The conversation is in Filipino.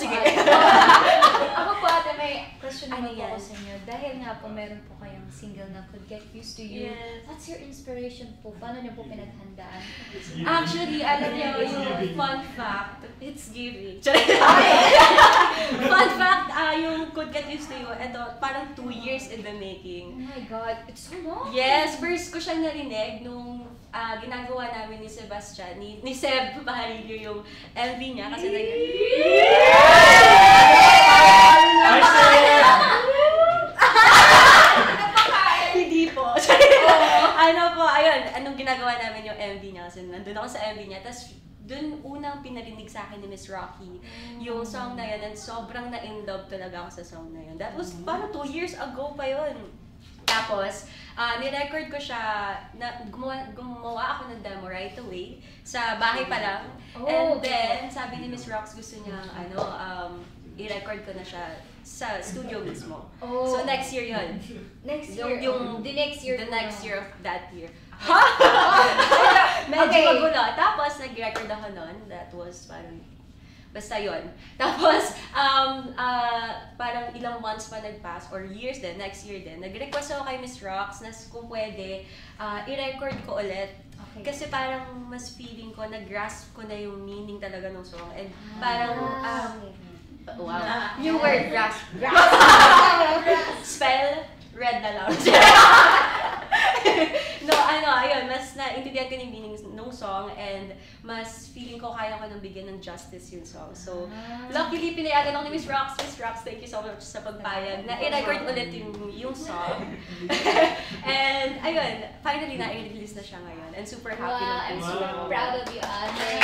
Sige. Ako po ate, may question naman po yan? ako sa inyo. Dahil nga po meron po kayong single na Could Get Used to You. Yes. What's your inspiration po? Paano niyo po pinaghandaan? Actually, alam niyo, yung fun fact, it's giving. Fun fact, yung Could Get Used to You, ito, parang 2 years in the making. Oh my God, it's so long! Yes, first ko siyang narinig nung ginagawa namin ni Sebastian, ni Seb Baharilio yung MV niya kasi hindi po. Ano po, ayun, anong ginagawa namin yung MV niya kasi nandun ako sa MV niya, tapos dun unang pinarinig sa akin ni Miss Rocky yung song na yun, and sobrang na-in-love talaga ako sa song na yun. That was parang 2 years ago pa yun. Tapos, ni-record ko siya, gumawa ako ng demo right away, sa bahay pa lang. And then, sabi ni Miss Rox, gusto niya, i-record ko na siya sa studio mismo. So, next year yun. Next year? The next year of that year. Ha? Medyo magulo. Tapos, nag-record ako nun. That was parang, basta yun. Tapos, parang ilang months pa nag-pass, or years din, next year din, nag-request ako kay Miss Rox na kung pwede, i-record ko ulit. Okay. Kasi parang mas feeling ko, nag-grasp ko na yung meaning talaga ng song. And parang, wow. New word, grasp. Spell, red na lang. No, ayun, mas naintindihan ko yung meaning ng song, and mas feeling ko kaya ko nang bigyan ng justice yung song. So, luckily, pinayagan ako ni Miss Rox. Miss Rox, thank you so much sa pagpayag na i-record ulit yung song. And, ayun, finally, na-release na siya ngayon. And super happy I'm super proud of you, ate.